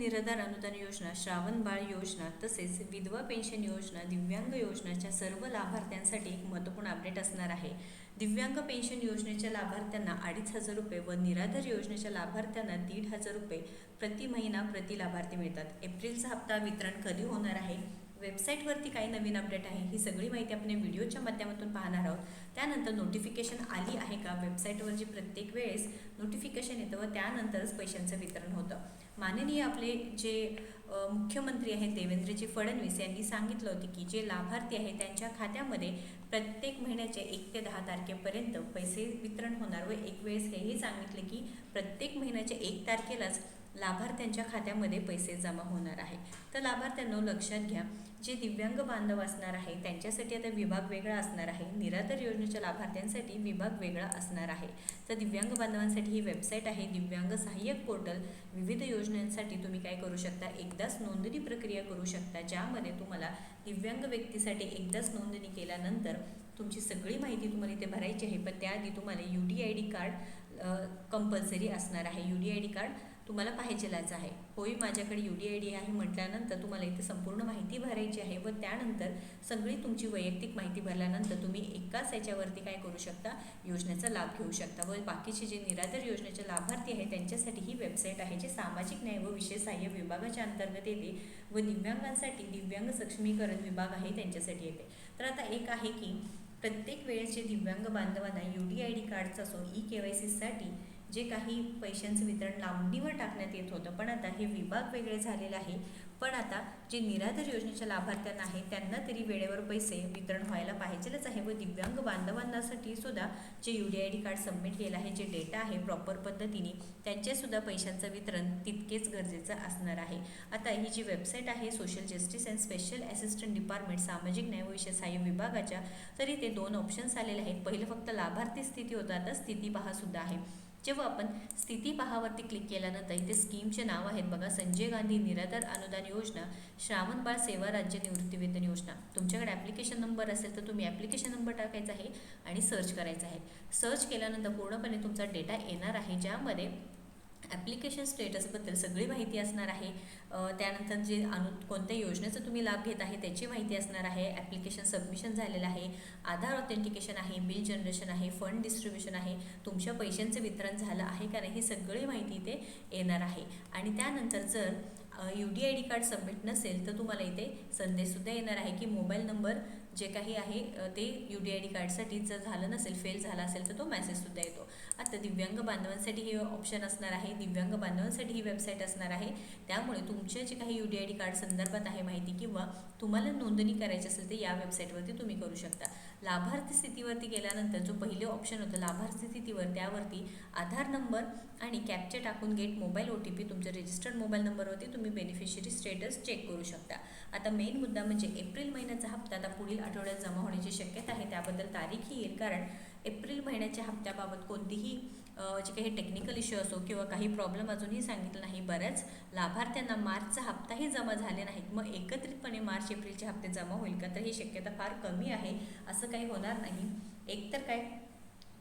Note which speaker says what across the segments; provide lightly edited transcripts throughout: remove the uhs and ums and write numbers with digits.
Speaker 1: निराधार अनुदान योजना, श्रावण बाळ योजना तसेच विधवा पेन्शन योजना, दिव्यांग योजनाच्या सर्व लाभार्थ्यांसाठी एक महत्त्वपूर्ण अपडेट असणार आहे। दिव्यांग पेन्शन योजनेच्या लाभार्थ्यांना 2,500 रुपये व निराधार योजनेच्या लाभार्थ्यांना 1,500 रुपये प्रति महिना प्रति लाभार्थी मिळतात। एप्रिलचा हप्ता वितरण कधी होणार आहे, वेबसाईटवरती काही नवीन अपडेट आहे, ही सगळी माहिती आपण व्हिडिओच्या माध्यमातून पाहणार आहोत। त्यानंतर नोटिफिकेशन आली आहे का, वेबसाईटवर जी प्रत्येक वेळेस नोटिफिकेशन येतं व त्यानंतरच पैशांचं वितरण होतं। माननीय आपले जे मुख्यमंत्री आहेत देवेंद्रजी फडणवीस यांनी सांगितलं होते की जे लाभार्थी आहेत त्यांच्या खात्यामध्ये प्रत्येक महिन्याच्या 1 ते 10 तारखेपर्यंत पैसे वितरण होणार व एक वेळेस हेही सांगितले की प्रत्येक महिन्याच्या 1 तारखेलाच लाभार्थ्यांच्या खात्यामध्ये पैसे जमा होणार आहे। तर लाभार्थ्यांनो लक्षात घ्या, जे दिव्यांग बांधव असणार आहे त्यांच्यासाठी आता विभाग वेगळा असणार आहे, निराधार योजनेच्या लाभार्थ्यांसाठी विभाग वेगळा असणार आहे। तर दिव्यांग बांधवांसाठी ही वेबसाईट आहे दिव्यांग सहाय्यक पोर्टल। विविध योजनांसाठी तुम्ही काय करू शकता, एकदाच नोंदणी प्रक्रिया करू शकता, ज्यामध्ये तुम्हाला दिव्यांग व्यक्तीसाठी एकदाच नोंदणी केल्यानंतर तुमची सगळी माहिती तुम्हाला इथे भरायची आहे, पण त्याआधी तुम्हाला UDID कार्ड कंपल्सरी असणार आहे। UDID कार्ड तुम्हाला पाहिजेलाच आहे। होय माझ्याकडे UDID आहे म्हटल्यानंतर तुम्हाला इथे संपूर्ण माहिती भरायची आहे व त्यानंतर सगळी तुमची वैयक्तिक माहिती भरल्यानंतर तुम्ही एकाच याच्यावरती काय करू शकता, योजनेचा लाभ घेऊ शकता। व बाकीचे जे निराधार योजनेचे लाभार्थी आहेत त्यांच्यासाठी ही वेबसाईट आहे जे सामाजिक न्याय व विशेष सहाय्य विभागाच्या अंतर्गत येते व दिव्यांगांसाठी दिव्यांग सक्षमीकरण विभाग आहे त्यांच्यासाठी येते। तर आता एक आहे की प्रत्येक वेळेस जे दिव्यांग बांधवांना UDID कार्डचा असो eKYC साठी जे काही पैशांचं वितरण लांबणीवर टाकण्यात येत होतं, पण आता हे विभाग वेगळे झालेले आहे। पण आता जे निराधार योजनेच्या लाभार्थ्यांना आहे त्यांना तरी वेळेवर पैसे वितरण व्हायला पाहिजेलच आहे व दिव्यांग बांधवांसाठी सुद्धा जे UDID कार्ड सबमिट केलं आहे, जे डेटा आहे प्रॉपर पद्धतीने त्यांचेसुद्धा पैशांचं वितरण तितकेच गरजेचं असणार आहे। आता ही जी वेबसाईट आहे social justice and special assistant department सामाजिक न्याय व विशेष सहाय्य विभागाच्या, तरी ते 2 ऑप्शन्स आलेले आहेत। पहिलं फक्त लाभार्थी स्थिती होतं, आता स्थिती पहा सुद्धा आहे। जेव्हा आपण स्थिती पहावरती क्लिक केल्यानंतर इथे स्कीमचे नाव आहेत बघा, संजय गांधी निराधार अनुदान योजना, श्रावण बाळ सेवा राज्य निवृत्तीवेतन योजना। तुमच्याकडे ॲप्लिकेशन नंबर असेल तर तुम्ही ॲप्लिकेशन नंबर टाकायचा आहे आणि सर्च करायचा आहे। सर्च केल्यानंतर पूर्णपणे तुमचा डेटा येणार आहे, ज्यामध्ये ॲप्लिकेशन स्टेटसबद्दल सगळी माहिती असणार आहे। त्यानंतर जे कोणत्या योजनेचा तुम्ही लाभ घेत आहे त्याची माहिती असणार आहे, ॲप्लिकेशन सबमिशन झालेलं आहे, आधार ऑथेंटिकेशन आहे, बिल जनरेशन आहे, फंड डिस्ट्रीब्युशन आहे, तुमच्या पैशांचं वितरण झालं आहे का नाही ही सगळी माहिती इथे येणार आहे। आणि त्यानंतर जर UDID कार्ड सबमिट नसेल तर तुम्हाला इथे संदेशसुद्धा येणार आहे की मोबाईल नंबर जे काही आहे ते UDID कार्डसाठी जर झालं नसेल, फेल झाला असेल तर तो मेसेजसुद्धा येतो। आता दिव्यांग बांधवांसाठी हे ऑप्शन असणार आहे, दिव्यांग बांधवांसाठी ही वेबसाईट असणार आहे। त्यामुळे तुमच्या जे काही UDID कार्ड संदर्भात आहे माहिती किंवा तुम्हाला नोंदणी करायची असेल तर या वेबसाईटवरती तुम्ही करू शकता। लाभार्थी स्थितीवरती गेल्यानंतर जो पहिले ऑप्शन होतं लाभार्थी स्थितीवर, त्यावरती आधार नंबर आणि कॅप्चा टाकून गेट मोबाईल OTP तुमच्या रजिस्टर्ड मोबाईल नंबरवरती तुम्ही बेनिफिशियरी स्टेटस चेक करू शकता। आता मेन मुद्दा म्हणजे एप्रिल महिन्याचा हप्ता आता पुढील आठवड्यात जमा होण्याची शक्यता आहे, त्याबद्दल तारीखही येईल, कारण एप्रिल महिन्याच्या हप्त्याबाबत कोणतीही जे काही टेक्निकल इश्यू असो किंवा काही प्रॉब्लेम अजूनही सांगितलं नाही। बऱ्याच लाभार्थ्यांना मार्चचा हप्ताही जमा झाले नाहीत, मग एकत्रितपणे मार्च एप्रिलचे हप्ते जमा होईल का, तर ही शक्यता फार कमी आहे, असं काही होणार नाही। एकतर काय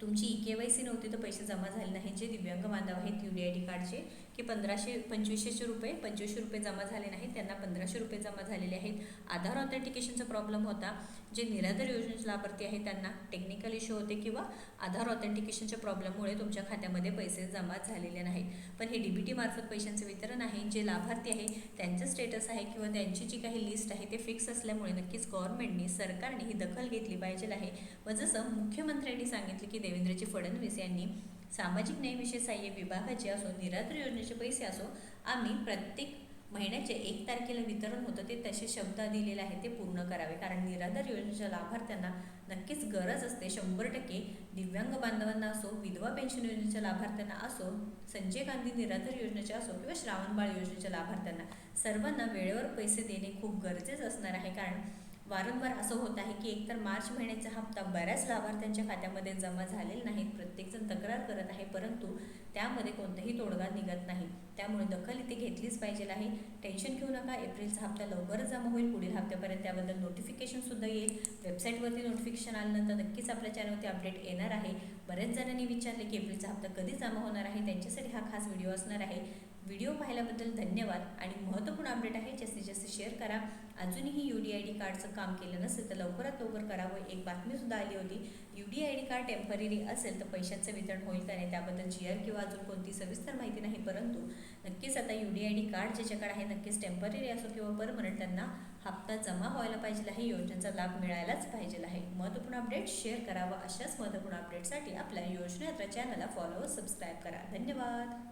Speaker 1: तुमची eKYC नव्हती तर पैसे जमा झाले नाहीत, जे दिव्यांग बांधव आहेत UDID कार्डचे की 2500 रुपये जमा झाले नाहीत, त्यांना 1500 रुपये जमा झालेले आहेत। आधार ऑथेंटिकेशनचा प्रॉब्लेम होता, जे निराधार योजनेचे लाभार्थी आहेत त्यांना टेक्निकल इश्यू होते किंवा आधार ऑथेंटिकेशनच्या प्रॉब्लेममुळे तुमच्या खात्यामध्ये पैसे जमा झालेले नाहीत। पण हे DBT मार्फत पैशांचे वितरण आहे, जे लाभार्थी आहे त्यांचं स्टेटस आहे किंवा त्यांची जी काही लिस्ट आहे ते फिक्स असल्यामुळे नक्कीच गव्हर्नमेंटनी सरकारने ही दखल घेतली पाहिजे आहे। व जसं मुख्यमंत्र्यांनी सांगितले की देवेंद्रजी फडणवीस यांनी सामाजिक न्याय विशेष सहाय्य विभागाचे असो निराधार योजनेचे पैसे असो, आम्ही प्रत्येक महिन्याचे 1 तारखेला वितरण होतं ते तसे शब्द दिलेले आहे ते पूर्ण करावे, कारण निराधार योजनेच्या लाभार्थ्यांना नक्कीच गरज असते। 100% दिव्यांग बांधवांना असो, विधवा पेन्शन योजनेच्या लाभार्थ्यांना असो, संजय गांधी निराधार योजनेच्या असो किंवा श्रावण बाळ योजनेच्या लाभार्थ्यांना सर्वांना वेळेवर पैसे देणे खूप गरजेचं असणार आहे। कारण वारंवार असं होत आहे की एकतर मार्च महिन्याचा हप्ता बऱ्याच लाभार्थ्यांच्या खात्यामध्ये जमा झालेले नाहीत, प्रत्येकजण तक्रार करत आहे, परंतु त्यामध्ये कोणताही तोडगा निघत नाही। त्यामुळे दखल इथे घेतलीच पाहिजे आहे। टेन्शन घेऊ नका, एप्रिलचा हप्ता लवकरच जमा होईल पुढील हप्त्यापर्यंत, त्याबद्दल नोटिफिकेशनसुद्धा येईल। वेबसाईटवरती नोटिफिकेशन आल्यानंतर नक्कीच आपल्या चॅनलवरती अपडेट येणार आहे। बरेच जणांनी विचारले की एप्रिलचा हप्ता कधी जमा होणार आहे, त्यांच्यासाठी हा खास व्हिडिओ असणार आहे। व्हिडिओ पाहिल्याबद्दल धन्यवाद आणि महत्त्वपूर्ण अपडेट आहे जास्तीत जास्त शेअर करा. अजूनही UDID कार्डचं काम केलं नसेल तर लवकरात लवकर करावं. एक बातमीसुद्धा आली होती, UDID कार्ड टेम्पररी असेल तर पैशांचं वितरण होईल का नाही त्याबद्दल GR किंवा अजून कोणती सविस्तर माहिती नाही, परंतु नक्कीच आता UDID कार्ड ज्याच्याकडे आहे नक्कीच टेम्पररी असो किंवा परमनंट त्यांना हप्ता जमा व्हायला पाहिजे आहे, योजनेचा लाभ मिळायलाच पाहिजे आहे. महत्त्वपूर्ण अपडेट शेअर करावा. अशाच महत्त्वपूर्ण अपडेटसाठी आपल्या योजना यात्रा चॅनलला फॉलो व सबस्क्राईब करा. धन्यवाद.